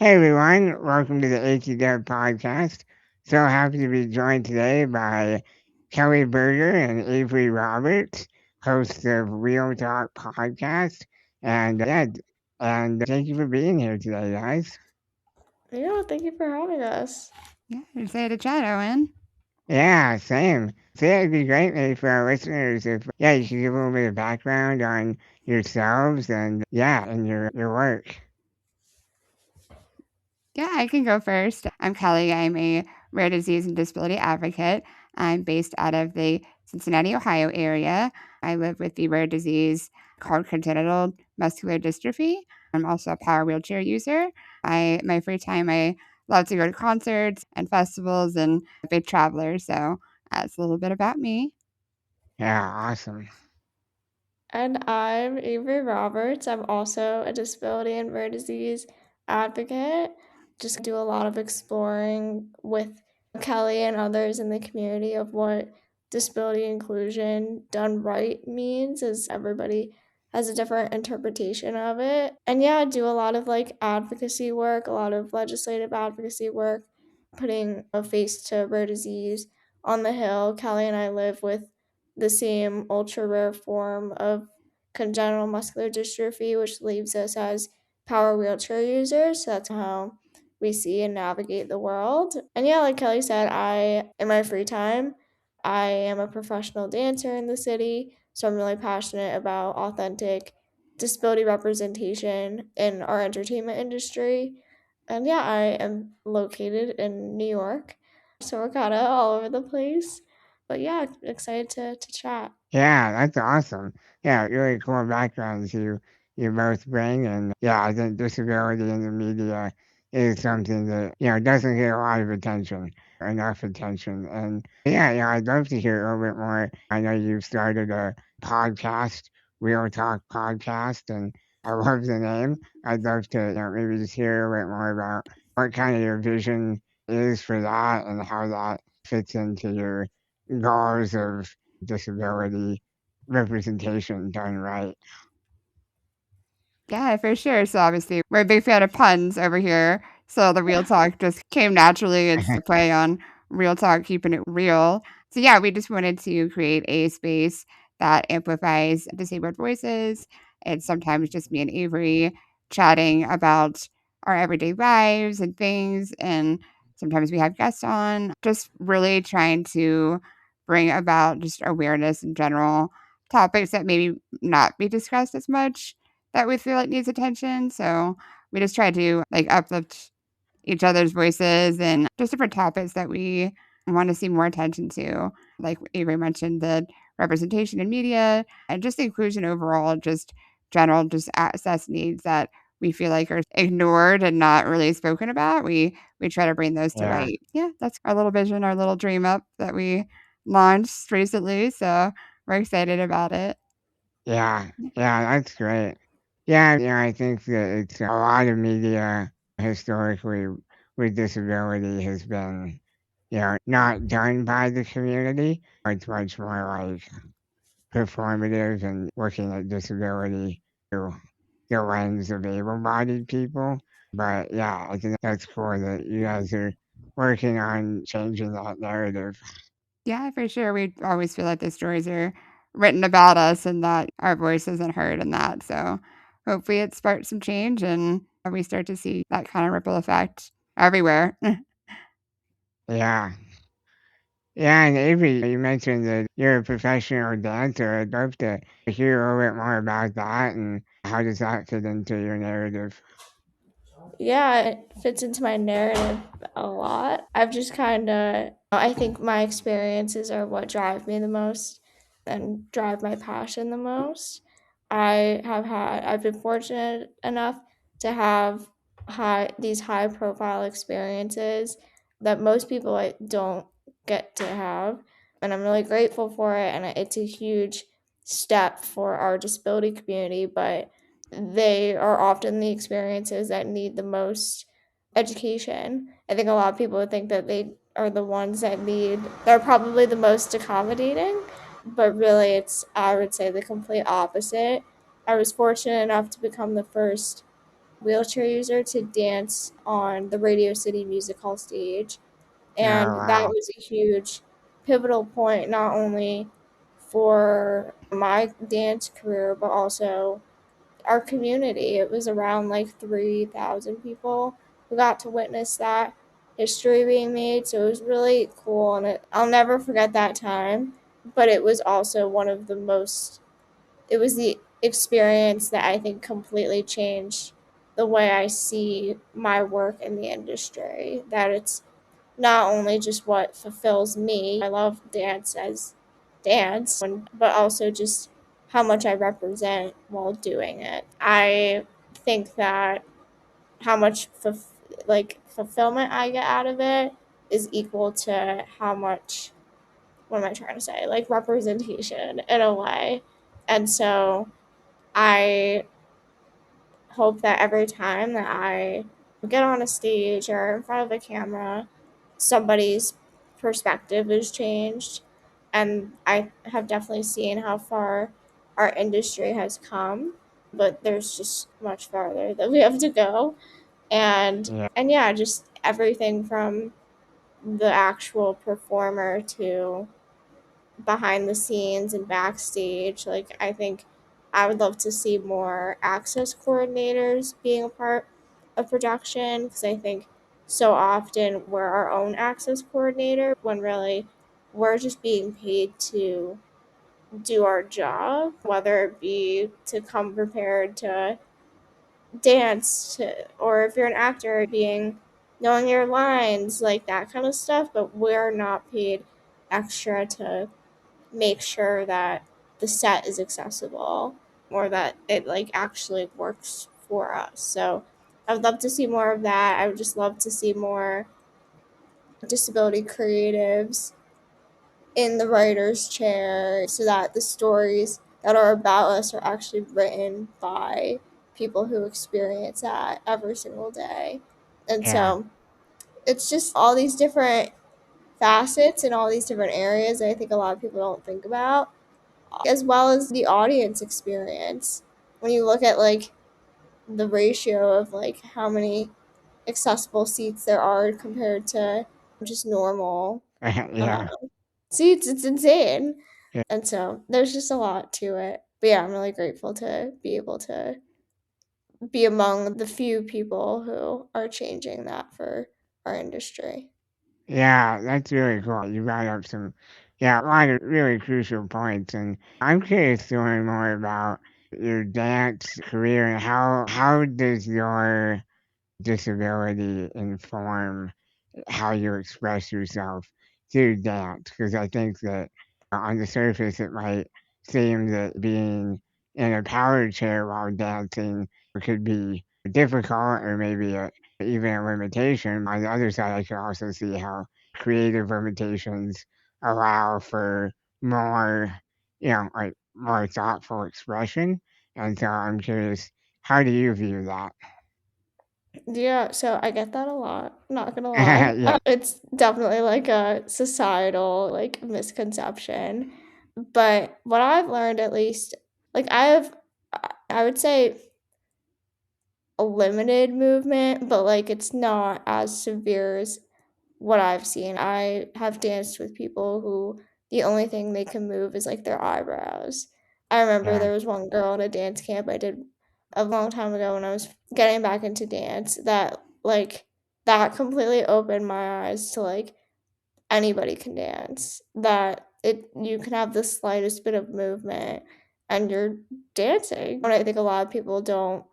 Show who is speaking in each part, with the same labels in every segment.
Speaker 1: Hey everyone, welcome to the ATDev podcast. So happy to be joined today by Kelly Berger and Avery Roberts, hosts of Real Talk podcast. And thank you for being here today, guys.
Speaker 2: Yeah, thank you for having us.
Speaker 3: Yeah, excited to chat, Owen.
Speaker 1: Yeah, same. So yeah, it'd be great maybe for our listeners if you could give a little bit of background on yourselves and your work.
Speaker 3: Yeah, I can go first. I'm Kelly. I'm a rare disease and disability advocate. I'm based out of the Cincinnati, Ohio area. I live with the rare disease called congenital muscular dystrophy. I'm also a power wheelchair user. My free time, I love to go to concerts and festivals and a big traveler. So that's a little bit about me.
Speaker 1: Yeah, awesome.
Speaker 2: And I'm Avery Roberts. I'm also a disability and rare disease advocate. Just do a lot of exploring with Kelly and others in the community of what disability inclusion done right means, as everybody has a different interpretation of it. And yeah, I do a lot of like advocacy work, a lot of legislative advocacy work, putting a face to rare disease on the Hill. Kelly and I live with the same ultra rare form of congenital muscular dystrophy, which leaves us as power wheelchair users. So that's how we see and navigate the world. And yeah, like Kelly said, in my free time, I am a professional dancer in the city. So I'm really passionate about authentic disability representation in our entertainment industry. And yeah, I am located in New York. So we're kind of all over the place. But yeah, excited to chat.
Speaker 1: Yeah, that's awesome. Yeah, really cool backgrounds you both bring, and yeah, I think disability in the media is something that doesn't get a lot of attention, enough attention, and I'd love to hear a little bit more. I know you've started a podcast, Real Talk podcast, and I love the name. I'd love to maybe just hear a bit more about what kind of your vision is for that and how that fits into your goals of disability representation done right.
Speaker 3: Yeah, for sure. So obviously, we're a big fan of puns over here. So the real talk just came naturally. It's the play on real talk, keeping it real. So yeah, we just wanted to create a space that amplifies disabled voices. It's sometimes just me and Avery chatting about our everyday lives and things. And sometimes we have guests on, just really trying to bring about just awareness in general, topics that maybe not be discussed as much that we feel like needs attention. So we just try to like uplift each other's voices and just different topics that we want to see more attention to. Like Avery mentioned, the representation in media and just inclusion overall, just general just access needs that we feel like are ignored and not really spoken about. We try to bring those to
Speaker 1: Yeah,
Speaker 3: light. Yeah, that's our little vision, our little dream up that we launched recently. So we're excited about it.
Speaker 1: yeah, yeah, that's great. Yeah, I think that it's a lot of media historically with disability has been, not done by the community. It's much more like performative and looking at disability through the lens of able-bodied people. But yeah, I think that's cool that you guys are working on changing that narrative.
Speaker 3: Yeah, for sure. We always feel like the stories are written about us and that our voice isn't heard in that. So hopefully it sparks some change and we start to see that kind of ripple effect everywhere.
Speaker 1: Yeah. Yeah, and Avery, you mentioned that you're a professional dancer. I'd love to hear a little bit more about that and how does that fit into your narrative?
Speaker 2: Yeah, it fits into my narrative a lot. I've just kind of, I think my experiences are what drive me the most and drive my passion the most. I've been fortunate enough to have these high profile experiences that most people don't get to have. And I'm really grateful for it. And it's a huge step for our disability community, but they are often the experiences that need the most education. I think a lot of people think that they are the ones they're probably the most accommodating, but really I would say, the complete opposite. I was fortunate enough to become the first wheelchair user to dance on the Radio City Music Hall stage.
Speaker 1: Oh,
Speaker 2: And that
Speaker 1: wow.
Speaker 2: was a huge pivotal point, not only for my dance career, but also our community. It was around like 3,000 people who got to witness that history being made. So it was really cool. And I'll never forget that time. But it was also one of the most, it was the experience that I think completely changed the way I see my work in the industry. That it's not only just what fulfills me, I love dance as dance, but also just how much I represent while doing it. I think that how much fulfillment I get out of it is equal to how much, what am I trying to say, like representation in a way. And so I hope that every time that I get on a stage or in front of a camera, somebody's perspective is changed. And I have definitely seen how far our industry has come, but there's just much farther that we have to go.
Speaker 1: Yeah.
Speaker 2: And yeah, just everything from the actual performer to behind the scenes and backstage. Like, I think I would love to see more access coordinators being a part of production, because I think so often we're our own access coordinator when really we're just being paid to do our job, whether it be to come prepared to dance to, or if you're an actor, being knowing your lines, like that kind of stuff. But we're not paid extra to make sure that the set is accessible or that it like actually works for us. So I would love to see more of that. I would just love to see more disability creatives in the writer's chair so that the stories that are about us are actually written by people who experience that every single day. And
Speaker 1: Yeah.
Speaker 2: so it's just all these different facets and all these different areas that I think a lot of people don't think about, as well as the audience experience. When you look at like the ratio of like how many accessible seats there are compared to just normal uh,
Speaker 1: Yeah.
Speaker 2: seats, it's insane.
Speaker 1: Yeah.
Speaker 2: And so there's just a lot to it. But yeah, I'm really grateful to be able to be among the few people who are changing that for our industry.
Speaker 1: Yeah, that's really cool. You brought up some, yeah, a lot of really crucial points, and I'm curious to learn more about your dance career and how does your disability inform how you express yourself through dance? Because I think that on the surface it might seem that being in a power chair while dancing could be difficult or maybe even a limitation. On the other side, I can also see how creative limitations allow for more, like more thoughtful expression. And so I'm curious, how do you view that?
Speaker 2: Yeah, so I get that a lot, not gonna lie.
Speaker 1: Yeah,
Speaker 2: It's definitely like a societal like misconception. But what I've learned, at least, like I would say a limited movement, but like it's not as severe as what I've seen. I have danced with people who the only thing they can move is like their eyebrows. I remember
Speaker 1: yeah,
Speaker 2: there was one girl in a dance camp I did a long time ago when I was getting back into dance, that like that completely opened my eyes to like anybody can dance. That it, you can have the slightest bit of movement and you're dancing. And I think a lot of people don't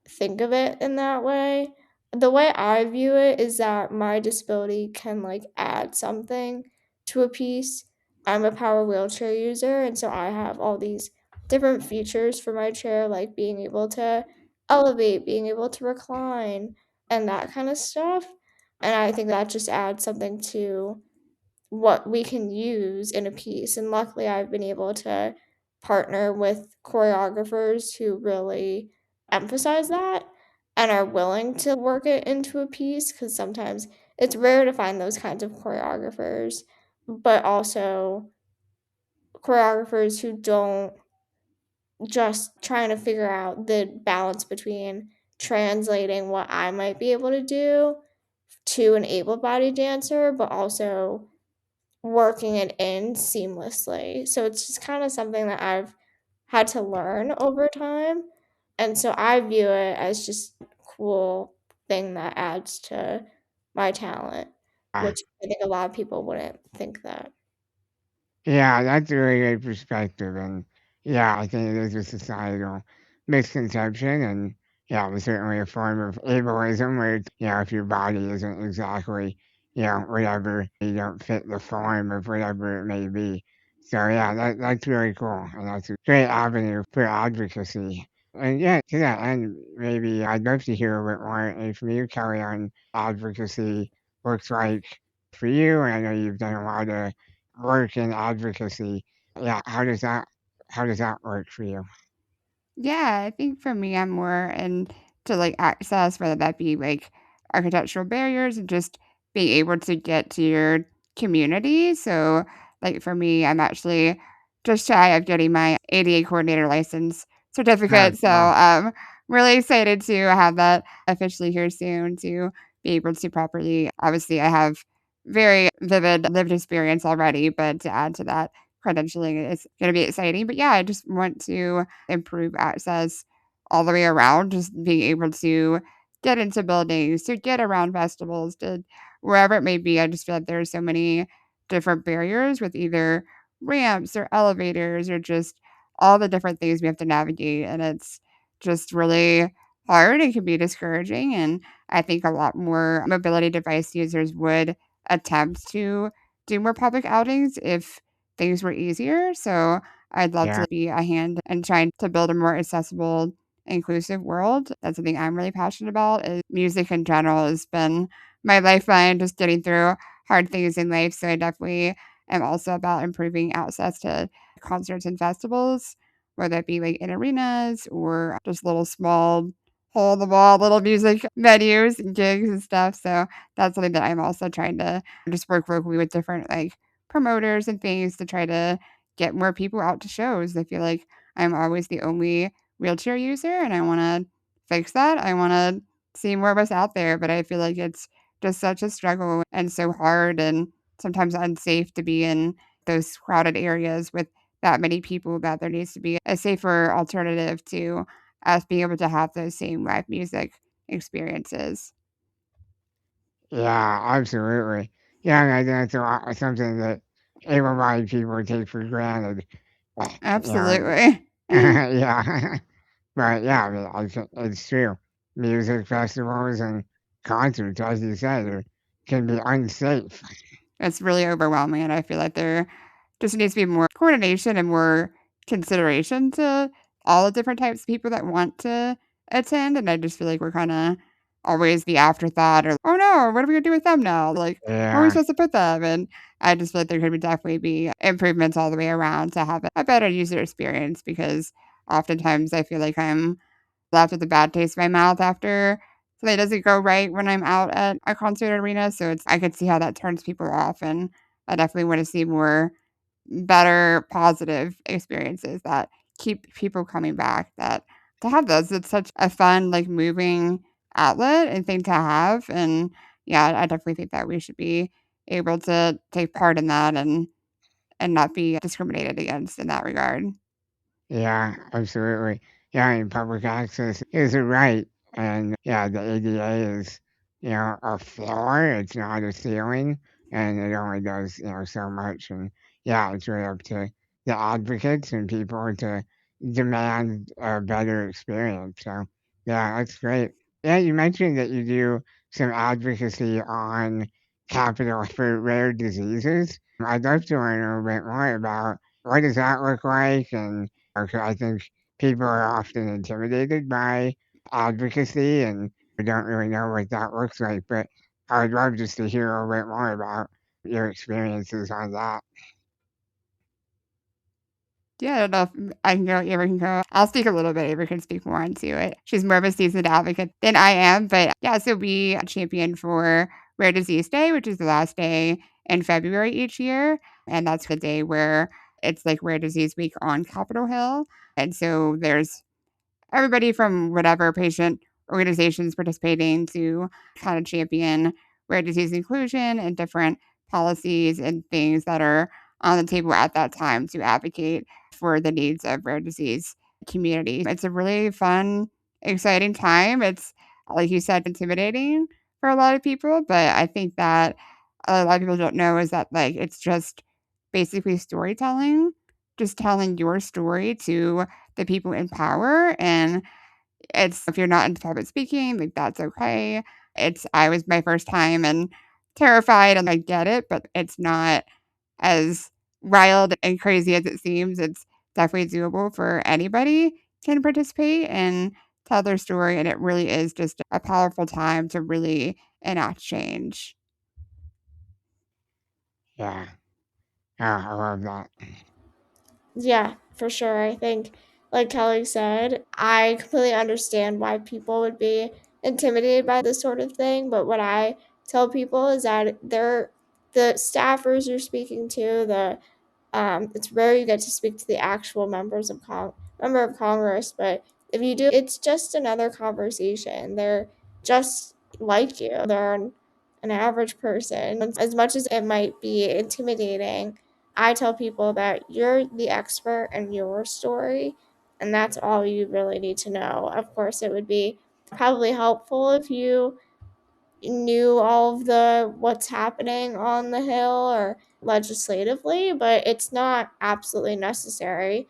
Speaker 2: think of it in that way. The way I view it is that my disability can like add something to a piece. I'm a power wheelchair user, and so I have all these different features for my chair, like being able to elevate, being able to recline, and that kind of stuff. And I think that just adds something to what we can use in a piece. And luckily, I've been able to partner with choreographers who really emphasize that and are willing to work it into a piece, because sometimes it's rare to find those kinds of choreographers, but also choreographers who don't just trying to figure out the balance between translating what I might be able to do to an able-bodied dancer, but also working it in seamlessly. So it's just kind of something that I've had to learn over time. And so I view it as just a cool thing that adds to my talent,
Speaker 1: Ah,
Speaker 2: which I think a lot of people wouldn't think that.
Speaker 1: yeah, that's a really great perspective, and yeah, I think it is a societal misconception, and yeah, it was certainly a form of ableism where if your body isn't exactly whatever, you don't fit the form of whatever it may be. So yeah, that's really cool, and that's a great avenue for advocacy. And yeah, to that end, maybe I'd love to hear a bit more from you, Kelly, on advocacy looks like for you. And I know you've done a lot of work in advocacy. Yeah, how does that work for you?
Speaker 3: Yeah, I think for me, I'm more into like access, whether that be like architectural barriers and just being able to get to your community. So, like for me, I'm actually just shy of getting my ADA coordinator license
Speaker 1: Oh,
Speaker 3: certificate. So,
Speaker 1: cool.
Speaker 3: really excited to have that officially here soon to be able to properly. Obviously, I have very vivid lived experience already, but to add to that, credentialing is going to be exciting. But yeah, I just want to improve access all the way around, just being able to get into buildings, to get around festivals, to wherever it may be. I just feel like there's so many different barriers with either ramps or elevators or just all the different things we have to navigate. And it's just really hard. It can be discouraging. And I think a lot more mobility device users would attempt to do more public outings if things were easier. So I'd love
Speaker 1: Yeah.
Speaker 3: to be a hand in trying to build a more accessible, inclusive world. That's something I'm really passionate about. Is music in general has been my lifeline, just getting through hard things in life. So I definitely am also about improving access to concerts and festivals, whether it be like in arenas or just little small hole in the wall little music venues and gigs and stuff. So that's something that I'm also trying to just work locally with different like promoters and things to try to get more people out to shows. I feel like I'm always the only wheelchair user and I want to fix that. I want to see more of us out there, but I feel like it's just such a struggle and so hard and sometimes unsafe to be in those crowded areas with that many people that there needs to be a safer alternative to us being able to have those same live music experiences.
Speaker 1: Yeah, absolutely. Yeah, and I think that's something that able-bodied people take for granted. You know,
Speaker 3: Absolutely.
Speaker 1: yeah, but yeah, I mean, it's true. Music festivals and concerts, as you said, can be unsafe.
Speaker 3: It's really overwhelming, and I feel like there just needs to be more coordination and more consideration to all the different types of people that want to attend, and I just feel like we're kinda always the afterthought or, "Oh, no, what are we gonna do with them now?" Like, "Where are we
Speaker 1: Yeah,
Speaker 3: supposed to put them?" And I just feel like there could be definitely be improvements all the way around to have a better user experience because oftentimes I feel like I'm left with a bad taste in my mouth after something doesn't go right when I'm out at a concert arena, so it's I could see how that turns people off, and I definitely wanna see more better positive experiences that keep people coming back, that to have those, it's such a fun, like, moving outlet and thing to have, and, yeah, I definitely think that we should be able to take part in that and not be discriminated against in that regard.
Speaker 1: yeah, absolutely. Yeah, and public access is a right, and yeah, the ADA is, a floor. It's not a ceiling, and it only does, so much. And yeah, it's really up to the advocates and people to demand a better experience. So yeah, that's great. Yeah, you mentioned that you do some advocacy on capital for rare diseases. I'd love to learn a little bit more about what does that look like, and okay, I think people are often intimidated by advocacy and don't really know what that looks like. But I would love just to hear a little bit more about your experiences on that.
Speaker 3: Yeah, I don't know if I can go, Avery can go. I'll speak a little bit, Avery can speak more into it. She's more of a seasoned advocate than I am, but yeah, so we champion for Rare Disease Day, which is the last day in February each year, and that's the day where it's like Rare Disease Week on Capitol Hill, and so there's everybody from whatever patient organizations participating to kind of champion rare disease inclusion and different policies and things that are on the table at that time to advocate for the needs of rare disease community. It's a really fun, exciting time. It's, like you said, intimidating for a lot of people, but I think that a lot of people don't know is that, like, it's just basically storytelling, just telling your story to the people in power. And it's, if you're not into public speaking, like, that's okay. I was my first time and terrified, and I get it, but it's not as wild and crazy as it seems. It's definitely doable for anybody can participate and tell their story. And it really is just a powerful time to really enact change.
Speaker 1: Yeah. I love that.
Speaker 2: Yeah, for sure. I think, like Kelly said, I completely understand why people would be intimidated by this sort of thing. But what I tell people is that the staffers you're speaking to, it's rare you get to speak to the actual member of Congress, but if you do, it's just another conversation. They're just like you. They're an average person. As much as it might be intimidating, I tell people that you're the expert in your story, and that's all you really need to know. Of course, it would be probably helpful if you knew all of the what's happening on the Hill or legislatively, but it's not absolutely necessary.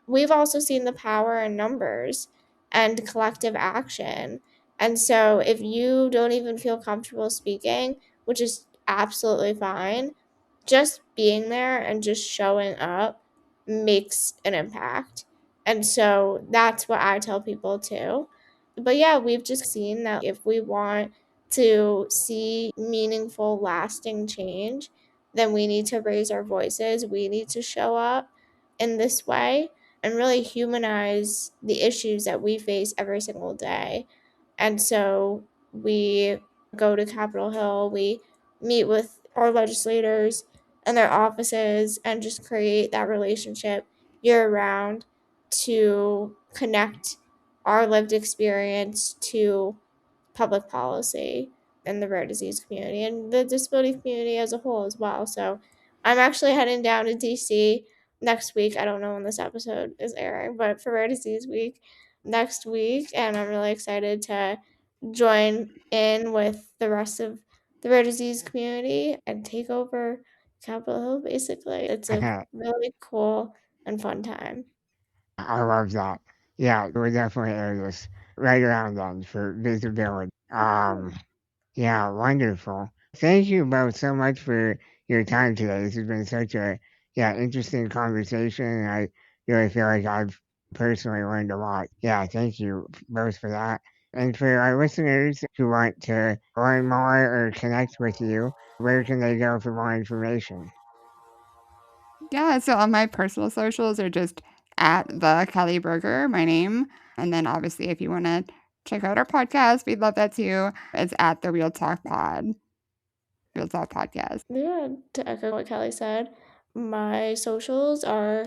Speaker 2: We've also seen the power in numbers and collective action. And so if you don't even feel comfortable speaking, which is absolutely fine, just being there and just showing up makes an impact. And so that's what I tell people too. But yeah, we've just seen that if we want to see meaningful, lasting change, then we need to raise our voices. We need to show up in this way and really humanize the issues that we face every single day. And so we go to Capitol Hill, we meet with our legislators and their offices and just create that relationship year round to connect our lived experience to public policy in the rare disease community and the disability community as a whole as well. So I'm actually heading down to DC next week. I don't know when this episode is airing, but for Rare Disease Week next week, and I'm really excited to join in with the rest of the rare disease community and take over Capitol Hill basically. It's a really cool and fun time.
Speaker 1: I love that. Yeah, we're definitely areas right around then for visibility. Yeah, wonderful. Thank you both so much for your time today. This has been such a interesting conversation, and I really feel like I've personally learned a lot. Yeah, thank you both for that. And for our listeners who want to learn more or connect with you, where can they go for more information?
Speaker 3: Yeah, so on my personal socials are just at the Kelly Berger, my name. And then obviously if you want to check out our podcast, we'd love that too. It's at the Real Talk Pod. Real Talk Podcast.
Speaker 2: Yeah, to echo what Kelly said, my socials are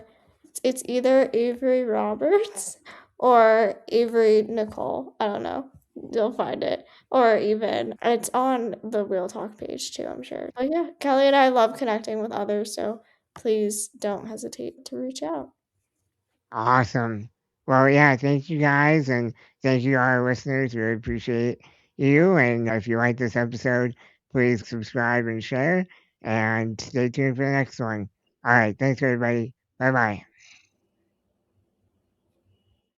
Speaker 2: it's either Avery Roberts or Avery Nicole. I don't know. You'll find it. Or even it's on the Real Talk page too, I'm sure. But yeah, Kelly and I love connecting with others, so please don't hesitate to reach out.
Speaker 1: Awesome. Well, yeah, thank you guys, and thank you to our listeners. We appreciate you. And if you like this episode, please subscribe and share, and stay tuned for the next one. All right. Thanks, everybody. Bye bye.